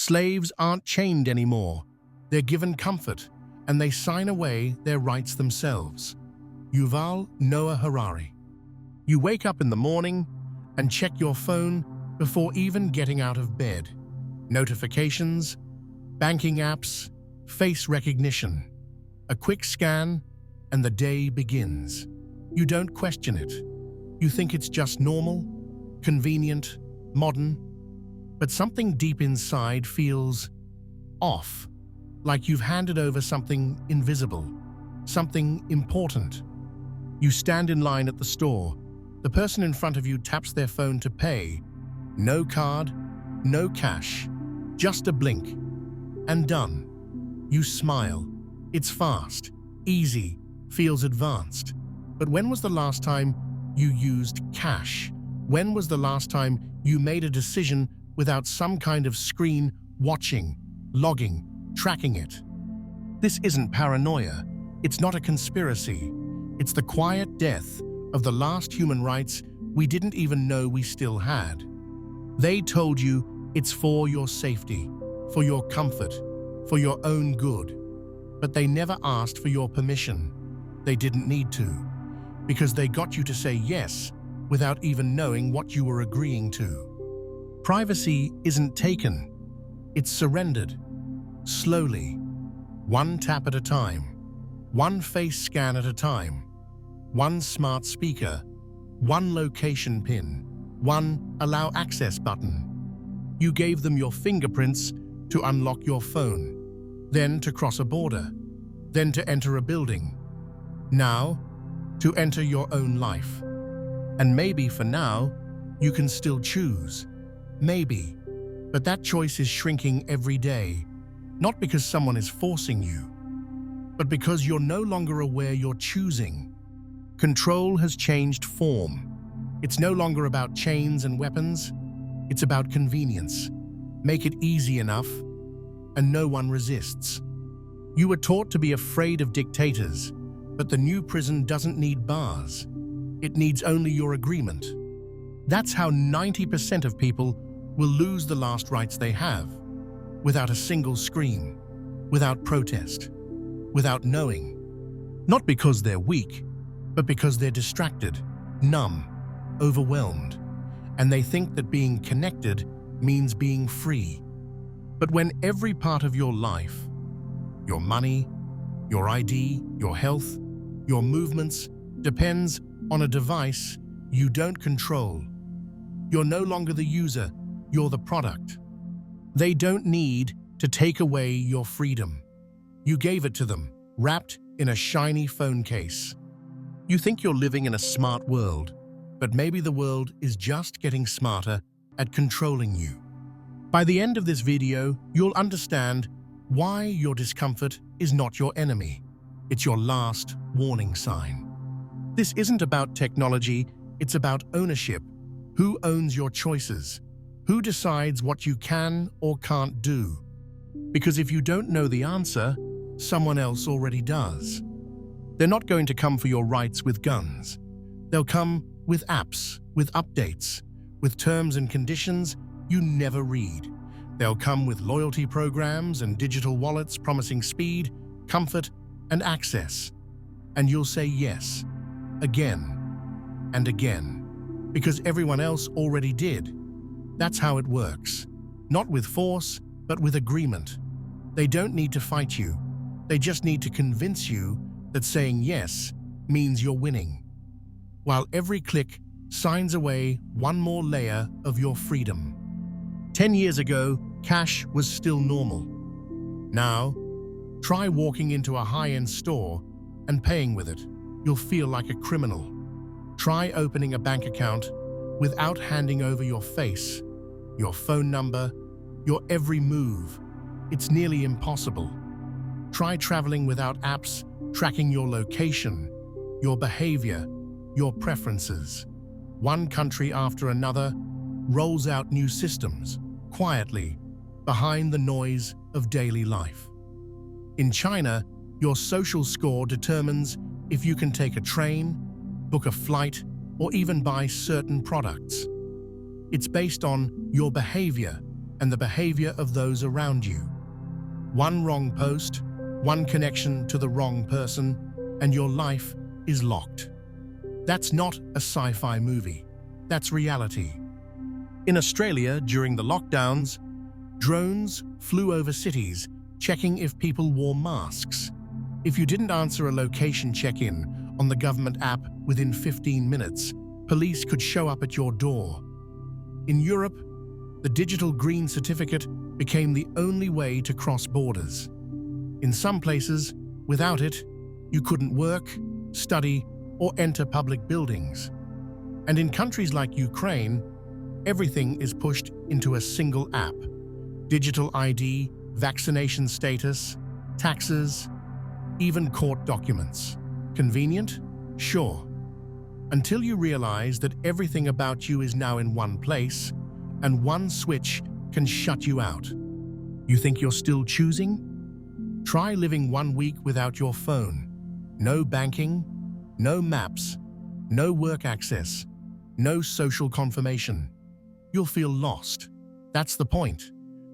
Slaves aren't chained anymore. They're given comfort, and they sign away their rights themselves. Yuval Noah Harari. You wake up in the morning and check your phone before even getting out of bed. Notifications, banking apps, face recognition. A quick scan, and the day begins. You don't question it. You think it's just normal, convenient, modern, but something deep inside feels off, like you've handed over something invisible, something important. You stand in line at the store. The person in front of you taps their phone to pay. No card, no cash, just a blink, and done. You smile. It's fast, easy, feels advanced. But when was the last time you used cash? When was the last time you made a decision without some kind of screen watching, logging, tracking it? This isn't paranoia. It's not a conspiracy. It's the quiet death of the last human rights we didn't even know we still had. They told you it's for your safety, for your comfort, for your own good. But they never asked for your permission. They didn't need to, because they got you to say yes without even knowing what you were agreeing to. Privacy isn't taken. It's surrendered. Slowly. One tap at a time. One face scan at a time. One smart speaker. One location pin. One allow access button. You gave them your fingerprints to unlock your phone, then to cross a border, then to enter a building. Now, to enter your own life. And maybe for now, you can still choose. Maybe. But that choice is shrinking every day, not because someone is forcing you, but because you're no longer aware you're choosing. Control has changed form. It's no longer about chains and weapons. It's about convenience. Make it easy enough, and no one resists. You were taught to be afraid of dictators, but the new prison doesn't need bars. It needs only your agreement. That's how 90% of people will lose the last rights they have, without a single scream, without protest, without knowing. Not because they're weak, but because they're distracted, numb, overwhelmed, and they think that being connected means being free. But when every part of your life, your money, your ID, your health, your movements, depends on a device you don't control, you're no longer the user, you're the product. They don't need to take away your freedom. You gave it to them, wrapped in a shiny phone case. You think you're living in a smart world, but maybe the world is just getting smarter at controlling you. By the end of this video, you'll understand why your discomfort is not your enemy. It's your last warning sign. This isn't about technology, it's about ownership. Who owns your choices? Who decides what you can or can't do? Because if you don't know the answer, someone else already does. They're not going to come for your rights with guns. They'll come with apps, with updates, with terms and conditions you never read. They'll come with loyalty programs and digital wallets promising speed, comfort, and access. And you'll say yes, again and again, because everyone else already did. That's how it works. Not with force, but with agreement. They don't need to fight you. They just need to convince you that saying yes means you're winning, while every click signs away one more layer of your freedom. 10 years ago, cash was still normal. Now, try walking into a high-end store and paying with it. You'll feel like a criminal. Try opening a bank account without handing over your face, your phone number, your every move. It's nearly impossible. Try traveling without apps tracking your location, your behavior, your preferences. One country after another rolls out new systems, quietly, behind the noise of daily life. In China, your social score determines if you can take a train, book a flight, or even buy certain products. It's based on your behavior and the behavior of those around you. One wrong post, one connection to the wrong person, and your life is locked. That's not a sci-fi movie. That's reality. In Australia, during the lockdowns, drones flew over cities, checking if people wore masks. If you didn't answer a location check-in on the government app within 15 minutes, police could show up at your door. In Europe, the digital green certificate became the only way to cross borders. In some places, without it, you couldn't work, study, or enter public buildings. And in countries like Ukraine, everything is pushed into a single app. Digital ID, vaccination status, taxes, even court documents. Convenient? Sure. Until you realize that everything about you is now in one place, and one switch can shut you out. You think you're still choosing? Try living 1 week without your phone. No banking, no maps, no work access, no social confirmation. You'll feel lost. That's the point.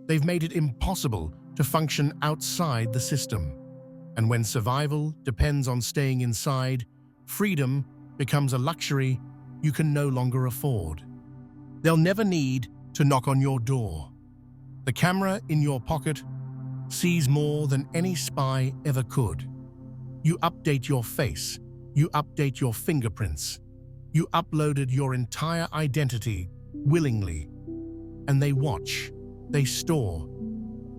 They've made it impossible to function outside the system. And when survival depends on staying inside, freedom becomes a luxury you can no longer afford. They'll never need to knock on your door. The camera in your pocket sees more than any spy ever could. You update your face, you update your fingerprints, you uploaded your entire identity willingly. And they watch, they store,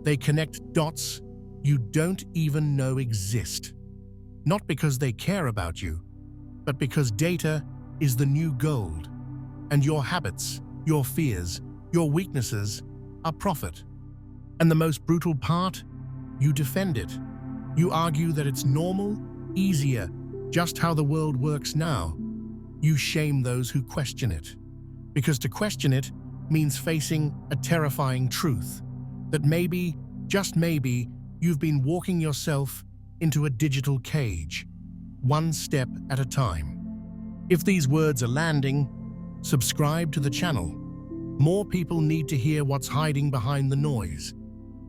they connect dots you don't even know exist. Not because they care about you, but because data is the new gold, and your habits, your fears, your weaknesses are profit. And the most brutal part? You defend it. You argue that it's normal, easier, just how the world works now. You shame those who question it. Because to question it means facing a terrifying truth, that maybe, just maybe, you've been walking yourself into a digital cage, one step at a time. If these words are landing, subscribe to the channel. More people need to hear what's hiding behind the noise.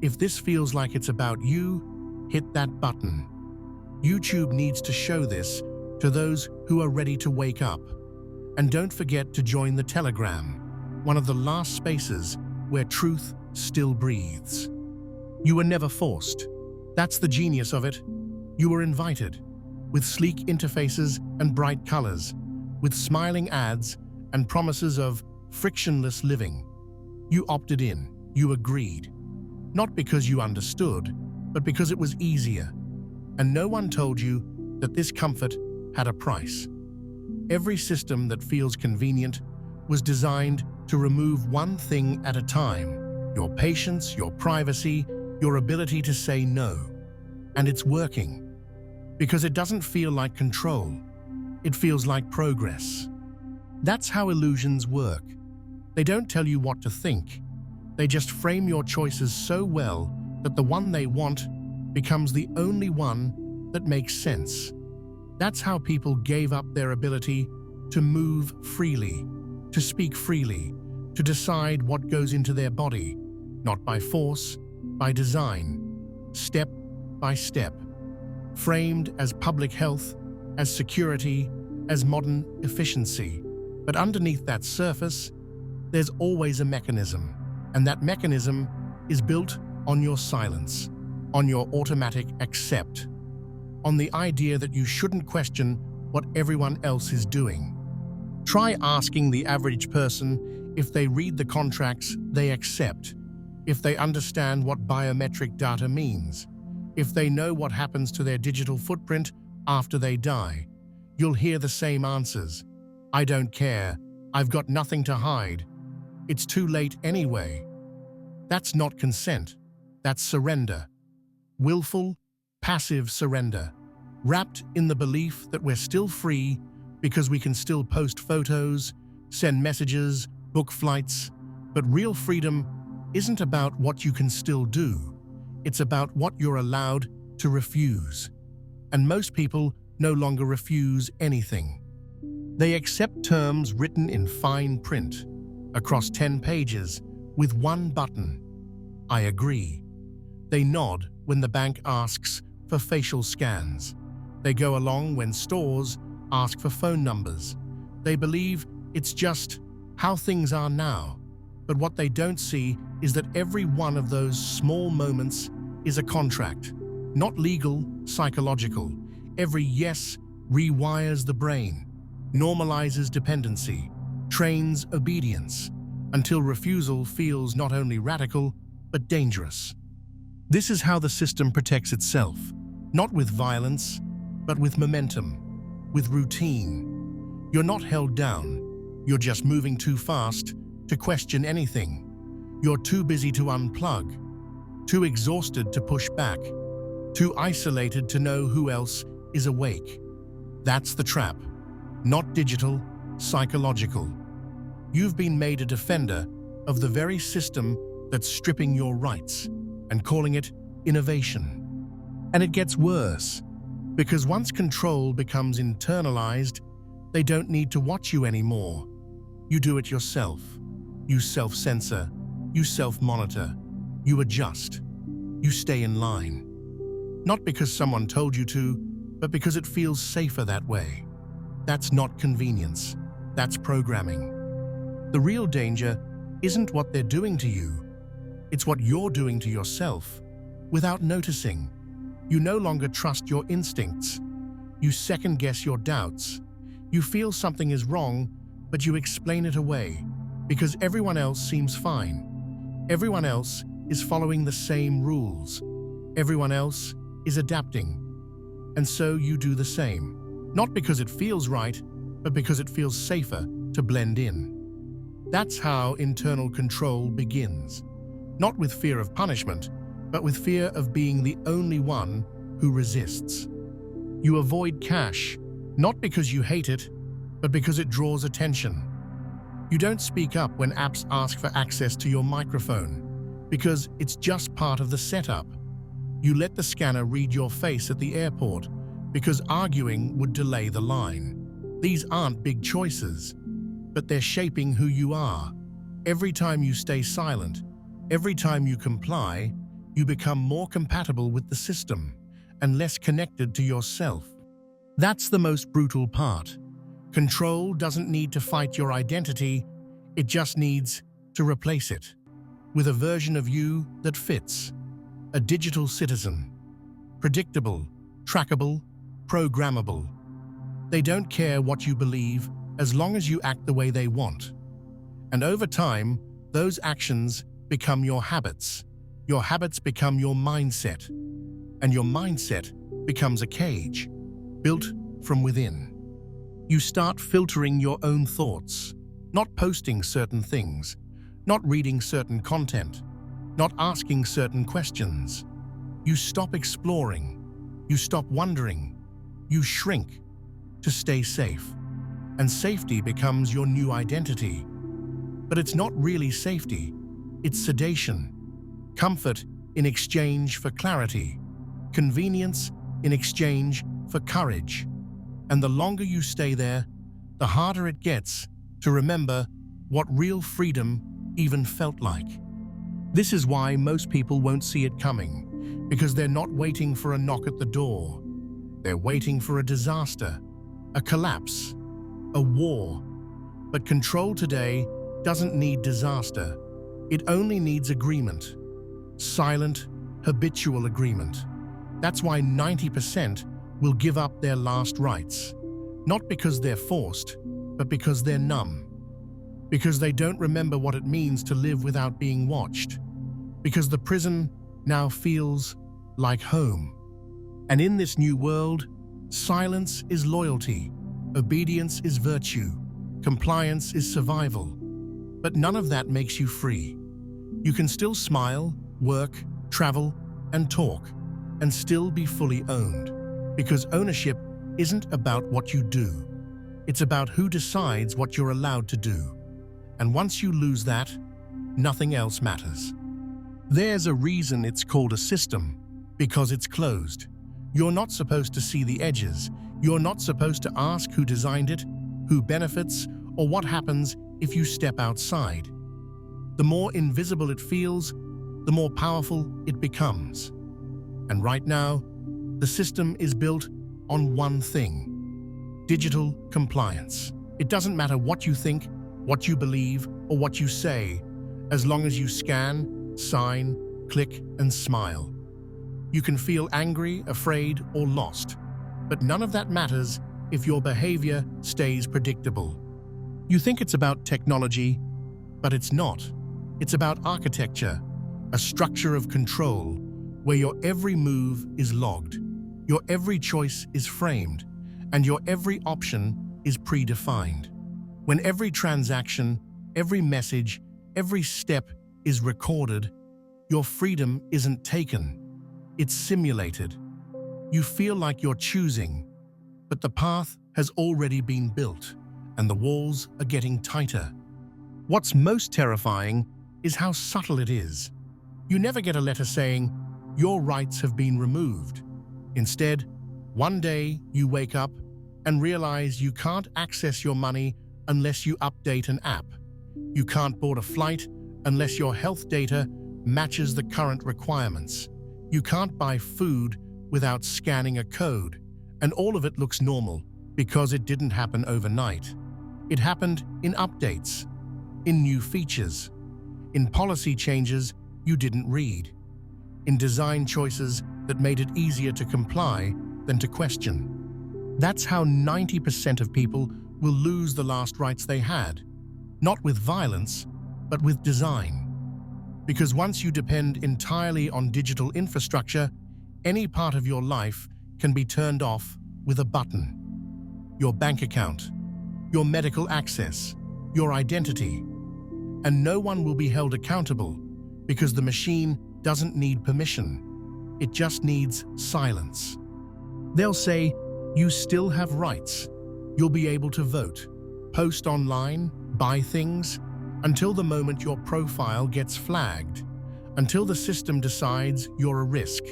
If this feels like it's about you, hit that button. YouTube needs to show this to those who are ready to wake up. And don't forget to join the Telegram, one of the last spaces where truth still breathes. You were never forced. That's the genius of it. You were invited, with sleek interfaces and bright colors, with smiling ads and promises of frictionless living. You opted in, you agreed. Not because you understood, but because it was easier. And no one told you that this comfort had a price. Every system that feels convenient was designed to remove one thing at a time: your patience, your privacy, your ability to say no. And it's working. Because it doesn't feel like control. It feels like progress. That's how illusions work. They don't tell you what to think. They just frame your choices so well that the one they want becomes the only one that makes sense. That's how people gave up their ability to move freely, to speak freely, to decide what goes into their body, not by force, by design, step by step, framed as public health, as security, as modern efficiency. But underneath that surface, there's always a mechanism, and that mechanism is built on your silence, on your automatic accept, on the idea that you shouldn't question what everyone else is doing. Try asking the average person if they read the contracts they accept, if they understand what biometric data means, if they know what happens to their digital footprint after they die. You'll hear the same answers. I don't care. I've got nothing to hide. It's too late anyway. That's not consent. That's surrender. Willful, passive surrender, wrapped in the belief that we're still free because we can still post photos, send messages, book flights. But real freedom isn't about what you can still do. It's about what you're allowed to refuse. And most people no longer refuse anything. They accept terms written in fine print, across 10 pages, with one button. I agree. They nod when the bank asks for facial scans. They go along when stores ask for phone numbers. They believe it's just how things are now. But what they don't see is that every one of those small moments is a contract. Not legal, psychological. Every yes rewires the brain, normalizes dependency, trains obedience, until refusal feels not only radical, but dangerous. This is how the system protects itself, not with violence, but with momentum, with routine. You're not held down, you're just moving too fast to question anything. You're too busy to unplug, too exhausted to push back, too isolated to know who else is awake. That's the trap. Not digital, psychological. You've been made a defender of the very system that's stripping your rights and calling it innovation. And it gets worse, because once control becomes internalized, they don't need to watch you anymore. You do it yourself. You self-censor. You self-monitor. You adjust. You stay in line. Not because someone told you to, but because it feels safer that way. That's not convenience. That's programming. The real danger isn't what they're doing to you. It's what you're doing to yourself without noticing. You no longer trust your instincts. You second-guess your doubts. You feel something is wrong, but you explain it away because everyone else seems fine. Everyone else is following the same rules. Everyone else is adapting. And so you do the same, not because it feels right, but because it feels safer to blend in. That's how internal control begins. Not with fear of punishment, but with fear of being the only one who resists. You avoid cash, not because you hate it, but because it draws attention. You don't speak up when apps ask for access to your microphone, because it's just part of the setup. You let the scanner read your face at the airport, because arguing would delay the line. These aren't big choices, but they're shaping who you are. Every time you stay silent, every time you comply, you become more compatible with the system and less connected to yourself. That's the most brutal part. Control doesn't need to fight your identity, it just needs to replace it with a version of you that fits. A digital citizen. Predictable, trackable, programmable. They don't care what you believe as long as you act the way they want. And over time, those actions become your habits. Your habits become your mindset. And your mindset becomes a cage, built from within. You start filtering your own thoughts, not posting certain things, not reading certain content, not asking certain questions. You stop exploring. You stop wondering. You shrink to stay safe. And safety becomes your new identity. But it's not really safety. It's sedation. Comfort in exchange for clarity. Convenience in exchange for courage. And the longer you stay there, the harder it gets to remember what real freedom even felt like. This is why most people won't see it coming, because they're not waiting for a knock at the door. They're waiting for a disaster, a collapse, a war. But control today doesn't need disaster. It only needs agreement. Silent, habitual agreement. That's why 90% will give up their last rights. Not because they're forced, but because they're numb. Because they don't remember what it means to live without being watched. Because the prison now feels like home. And in this new world, silence is loyalty, obedience is virtue, compliance is survival. But none of that makes you free. You can still smile, work, travel, and talk, and still be fully owned. Because ownership isn't about what you do. It's about who decides what you're allowed to do. And once you lose that, nothing else matters. There's a reason it's called a system, because it's closed. You're not supposed to see the edges. You're not supposed to ask who designed it, who benefits, or what happens if you step outside. The more invisible it feels, the more powerful it becomes. And right now, the system is built on one thing: digital compliance. It doesn't matter what you think, what you believe, or what you say, as long as you scan, sign, click, and smile. You can feel angry, afraid, or lost, but none of that matters if your behavior stays predictable. You think it's about technology, but it's not. It's about architecture, a structure of control where your every move is logged, your every choice is framed, and your every option is predefined. When every transaction, every message, every step is recorded, your freedom isn't taken, it's simulated. You feel like you're choosing, but the path has already been built, and the walls are getting tighter. What's most terrifying is how subtle it is. You never get a letter saying, "Your rights have been removed." Instead, one day you wake up and realize you can't access your money unless you update an app. You can't board a flight unless your health data matches the current requirements. You can't buy food without scanning a code, and all of it looks normal because it didn't happen overnight. It happened in updates, in new features, in policy changes you didn't read, in design choices that made it easier to comply than to question. That's how 90% of people will lose the last rights they had, not with violence, but with design. Because once you depend entirely on digital infrastructure, any part of your life can be turned off with a button. Your bank account, your medical access, your identity. And no one will be held accountable because the machine doesn't need permission. It just needs silence. They'll say, "You still have rights. You'll be able to vote, post online, buy things, until the moment your profile gets flagged, until the system decides you're a risk,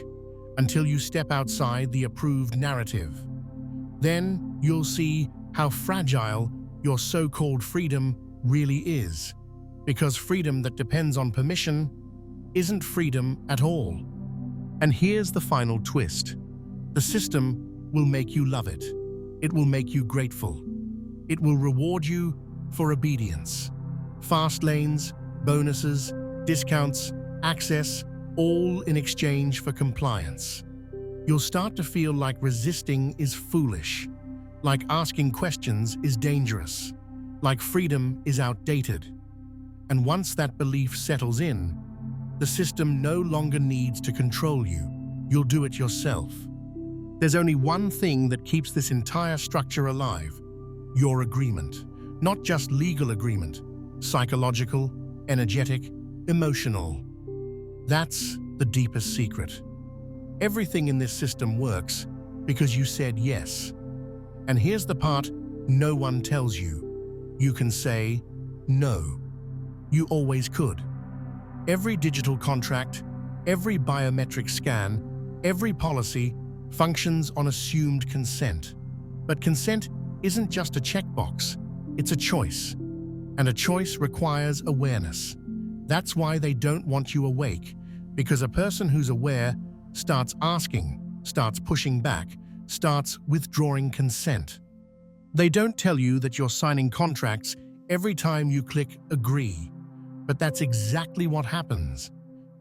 until you step outside the approved narrative. Then you'll see how fragile your so-called freedom really is, because freedom that depends on permission isn't freedom at all." And here's the final twist. The system will make you love it. It will make you grateful. It will reward you for obedience. Fast lanes, bonuses, discounts, access, all in exchange for compliance. You'll start to feel like resisting is foolish, like asking questions is dangerous, like freedom is outdated. And once that belief settles in, the system no longer needs to control you. You'll do it yourself. There's only one thing that keeps this entire structure alive: your agreement. Not just legal agreement, psychological, energetic, emotional. That's the deepest secret. Everything in this system works because you said yes. And here's the part no one tells you. You can say no. You always could. Every digital contract, every biometric scan, every policy functions on assumed consent. But consent isn't just a checkbox, it's a choice. And a choice requires awareness. That's why they don't want you awake, because a person who's aware starts asking, starts pushing back, starts withdrawing consent. They don't tell you that you're signing contracts every time you click agree, but that's exactly what happens.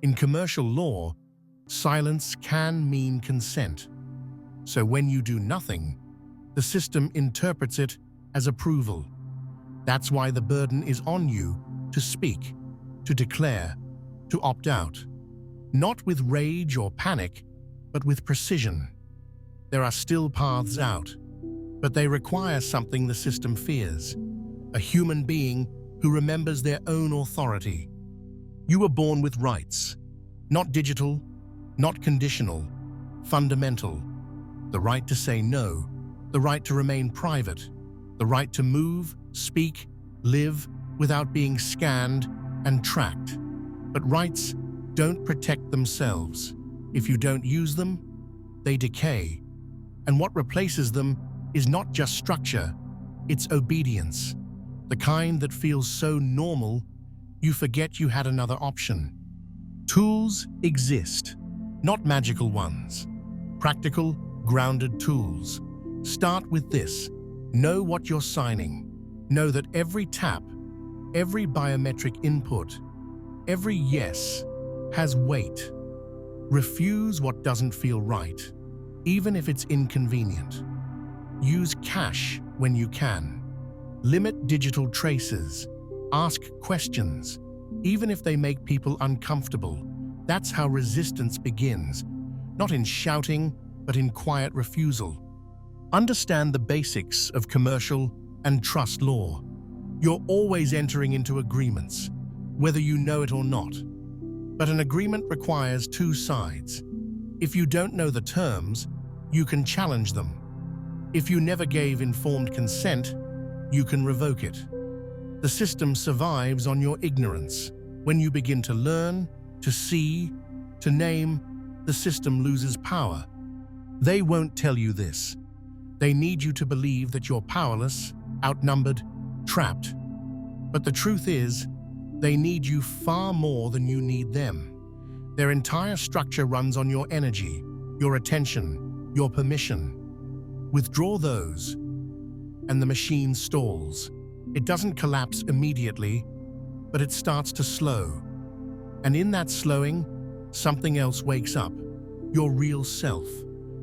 In commercial law, silence can mean consent. So when you do nothing, the system interprets it as approval. That's why the burden is on you to speak, to declare, to opt out. Not with rage or panic, but with precision. There are still paths out, but they require something the system fears: a human being who remembers their own authority. You were born with rights, not digital, not conditional, fundamental. The right to say no, the right to remain private, the right to move, speak, live without being scanned and tracked. But rights don't protect themselves. If you don't use them, they decay. And what replaces them is not just structure, it's obedience. The kind that feels so normal, you forget you had another option. Tools exist, not magical ones. Practical, grounded tools. Start with this. Know what you're signing. Know that every tap, every biometric input, every yes has weight. Refuse what doesn't feel right, even if it's inconvenient. Use cash when you can. Limit digital traces. Ask questions, even if they make people uncomfortable. That's how resistance begins, not in shouting, but in quiet refusal. Understand the basics of commercial and trust law. You're always entering into agreements, whether you know it or not. But an agreement requires two sides. If you don't know the terms, you can challenge them. If you never gave informed consent, you can revoke it. The system survives on your ignorance. When you begin to learn, to see, to name, the system loses power. They won't tell you this. They need you to believe that you're powerless, outnumbered, trapped. But the truth is, they need you far more than you need them. Their entire structure runs on your energy, your attention, your permission. Withdraw those, and the machine stalls. It doesn't collapse immediately, but it starts to slow. And in that slowing, something else wakes up. Your real self.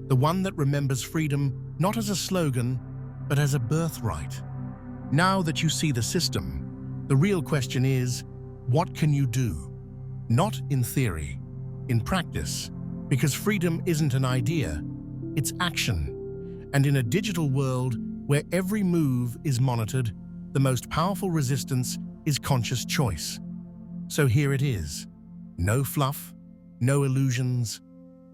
The one that remembers freedom not as a slogan, but as a birthright. Now that you see the system, the real question is, what can you do? Not in theory, in practice, because freedom isn't an idea, it's action. And in a digital world where every move is monitored, the most powerful resistance is conscious choice. So here it is. No fluff, no illusions,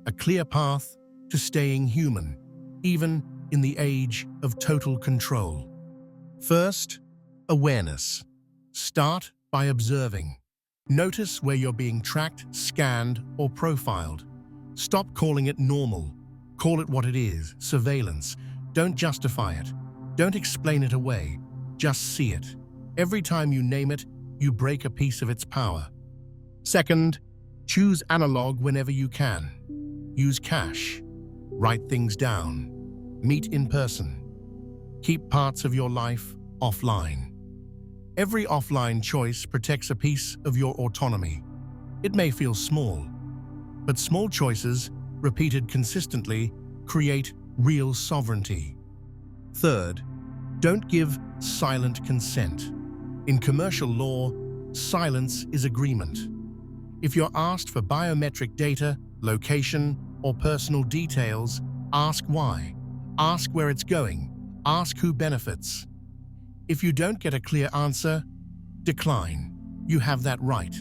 a clear path to staying human, even in the age of total control. First, awareness. Start by observing. Notice where you're being tracked, scanned, or profiled. Stop calling it normal. Call it what it is, surveillance. Don't justify it. Don't explain it away. Just see it. Every time you name it, you break a piece of its power. Second, choose analog whenever you can. Use cash. Write things down. Meet in person. Keep parts of your life offline. Every offline choice protects a piece of your autonomy. It may feel small, but small choices, repeated consistently, create real sovereignty. Third, don't give silent consent. In commercial law, silence is agreement. If you're asked for biometric data, location, or personal details, ask why. Ask where it's going. Ask who benefits. If you don't get a clear answer, decline. You have that right,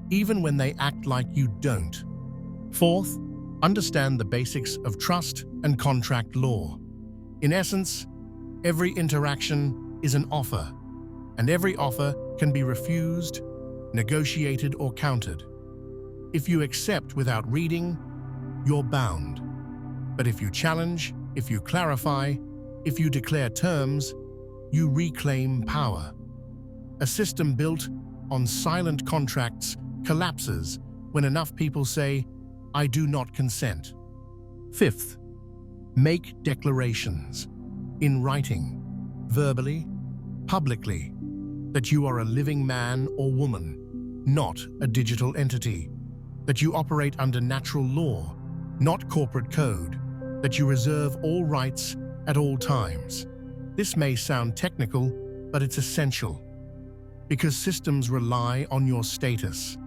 even when they act like you don't. Fourth, understand the basics of trust and contract law. In essence, every interaction is an offer, and every offer can be refused, negotiated, or countered. If you accept without reading, you're bound. But if you challenge, if you clarify, if you declare terms, you reclaim power. A system built on silent contracts collapses when enough people say, "I do not consent." Fifth, make declarations, in writing, verbally, publicly, that you are a living man or woman, not a digital entity, that you operate under natural law, not corporate code, that you reserve all rights at all times. This may sound technical, but it's essential, because systems rely on your status,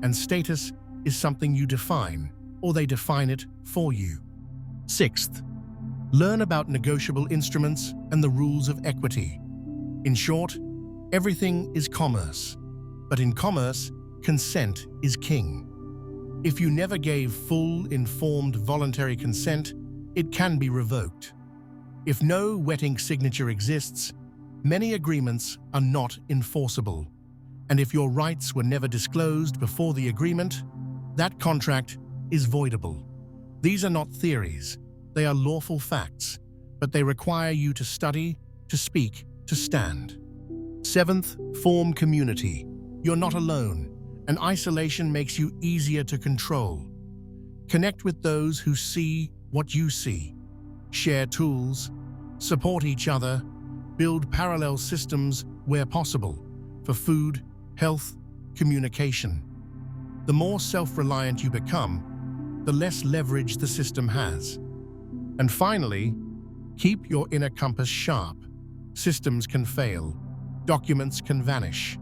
and status is something you define, or they define it for you. Sixth, learn about negotiable instruments and the rules of equity. In short, everything is commerce, but in commerce, consent is king. If you never gave full, informed, voluntary consent, it can be revoked. If no wetting signature exists, many agreements are not enforceable. And if your rights were never disclosed before the agreement, that contract is voidable. These are not theories, they are lawful facts, but they require you to study, to speak, to stand. Seventh, form community. You're not alone, and isolation makes you easier to control. Connect with those who see what you see. Share tools, support each other, build parallel systems where possible for food, health, communication. The more self-reliant you become, the less leverage the system has. And finally, keep your inner compass sharp. Systems can fail, documents can vanish,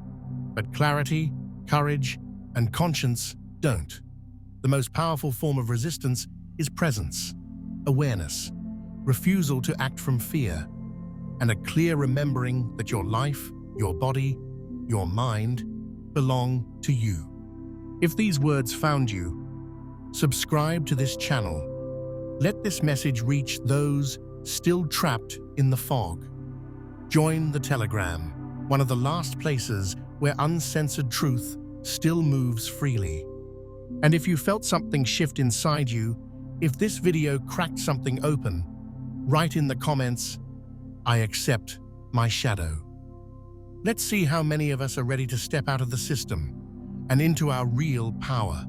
but clarity, courage, and conscience don't. The most powerful form of resistance is presence, awareness, refusal to act from fear, and a clear remembering that your life, your body, your mind belong to you. If these words found you, subscribe to this channel. Let this message reach those still trapped in the fog. Join the Telegram, one of the last places where uncensored truth still moves freely. And if you felt something shift inside you, if this video cracked something open, write in the comments, "I accept my shadow." Let's see how many of us are ready to step out of the system and into our real power.